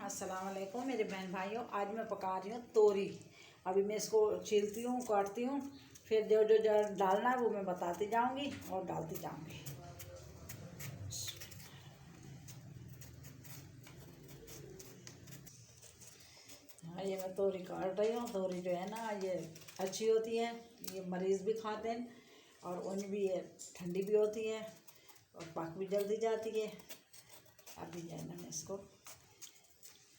अस्सलाम वालेकुम मेरे बहन भाइयों। आज मैं पका रही हूँ तोरी। अभी मैं इसको छीलती हूँ, काटती हूँ, फिर जो जो जो डालना है वो मैं बताती जाऊँगी और डालती जाऊँगी। हाँ, ये मैं तोरी काट रही हूँ। तोरी जो है ना, ये अच्छी होती है, ये मरीज़ भी खाते हैं और उन भी ये ठंडी भी होती है और पक भी जल्दी जाती है। अभी जो है ना, मैं इसको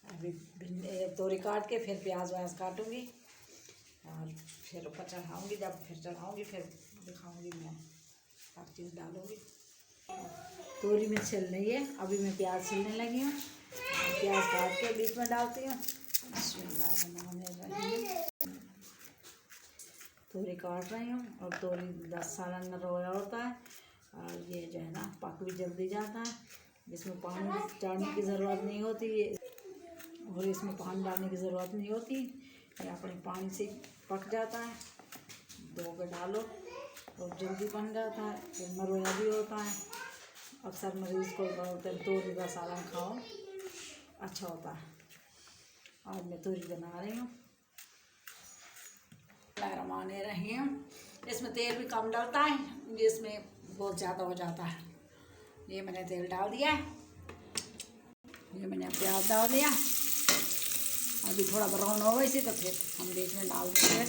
अभी तोरी काट के फिर प्याज व्याज काटूँगी और फिर ऊपर चढ़ाऊँगी। जब फिर चढ़ाऊँगी फिर दिखाऊँगी, मैं हर चीज़ डालूँगी। तोरी में छिल रही है, अभी मैं प्याज छिलने लगी हूँ। प्याज काट के बीच में डालती हूँ। तोरी काट रही हूँ और तोरी 10 साल अंदर रोया होता है और ये जो है ना पक भी जल्दी जाता है। इसमें पानी डालने की ज़रूरत नहीं होती है और इसमें पानी डालने की ज़रूरत नहीं होती, ये अपने पानी से पक जाता है। धो के डालो और जल्दी बन जाता है, फिर मरोया भी होता है। अक्सर मरीज़ को बोलते हैं तोरी का सालन खाओ, अच्छा होता है। आज मैं तोरी बना रही हूँ। रमाने रही हूँ। इसमें तेल भी कम डलता है, इसमें बहुत ज़्यादा हो जाता है। ये मैंने तेल डाल दिया है, ये मैंने प्याज डाल दिया। अभी थोड़ा ब्राउन हो गई थी तो फिर हम बीच में डाल देंगे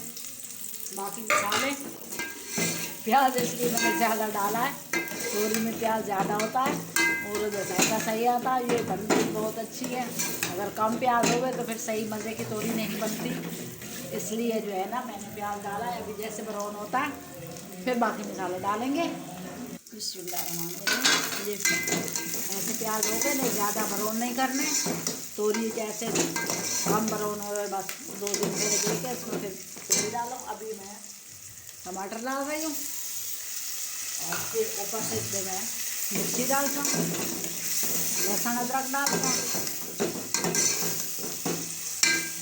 बाकी मसाले। प्याज इसलिए मैंने ज़्यादा डाला है, तोरी में प्याज ज़्यादा होता है और जो जायका सही आता है। ये बनती बहुत अच्छी है। अगर कम प्याज हो गए तो फिर सही मज़े की तोरी नहीं बनती, इसलिए जो है ना मैंने प्याज डाला है। अभी जैसे ब्राउन होता है फिर बाकी मसाले डालेंगे। ये ऐसे प्याज हो गए, नहीं ज़्यादा ब्राउन नहीं करने। तोरी जैसे कम ब्राउन हो गए बस 2 दिन फिर दे के इसमें फिर तोरी डालो। अभी मैं टमाटर डाल रही हूँ और फिर ऊपर से इसमें मैं मिर्ची डालता हूँ, लहसुन अदरक डालता हूँ।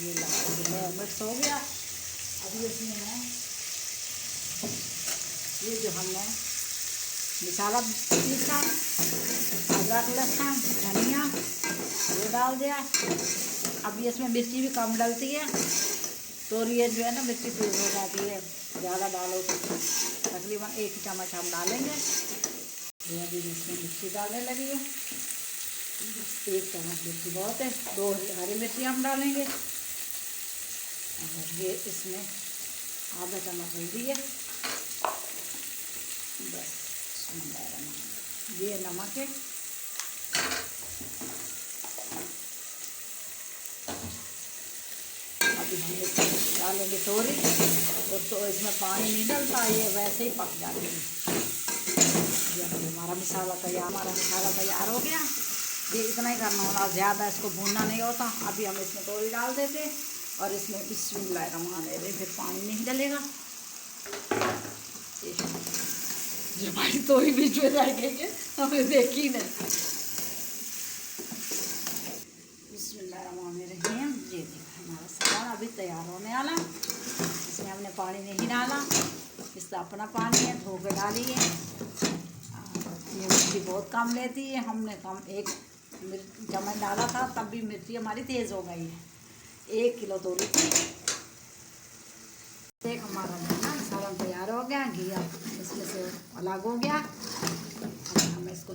ये लगा मिक्स हो गया। अभी इसमें मैं ये जो हमने मसाला पीसा, अदरक लहसुन धनिया, ये डाल दिया। अभी इसमें मिर्ची भी कम डलती है, तोरी जो है ना मिर्ची तेज़ हो जाती है, ज़्यादा डालो तो तकरीबन 1 चम्मच हम डालेंगे। ये अभी इसमें मिर्ची डालने लगी है, 1 चम्मच मिर्ची बहुत है। 2 हरी मिर्ची हम डालेंगे और ये इसमें आधा चम्मच हल्दी है बस। ये नमक है। अभी हम डालेंगे तोरी और तो इसमें पानी नहीं डलता, ये वैसे ही पक जाती है। ये हमारा मसाला तैयार हो गया। ये इतना ही करना होना, ज़्यादा इसको भूनना नहीं होता। अभी हम इसमें तोरी डाल देते और इसमें बिस्मिल्लाहिर्रहमानिर्रहीम, फिर पानी नहीं डलेगा। जो भाई तोरी बीच में रह गई है, हमें देखी नहीं। बिस्मिल्लाहिर्रहमानिर्रहीम। ये देखो हमारा सालन अभी तैयार होने वाला। इसमें हमने पानी नहीं डाला, इसका अपना पानी है, धो के डालिए। ये मिर्ची बहुत कम लेती है, हमने कम 1 चम्मच डाला था, तब भी मिर्ची हमारी तेज़ हो गई है। 1 किलो तोरी थी। एक हमारा ना सालन तैयार हो गया, घी इसमें से अलग हो गया। अब हम इसको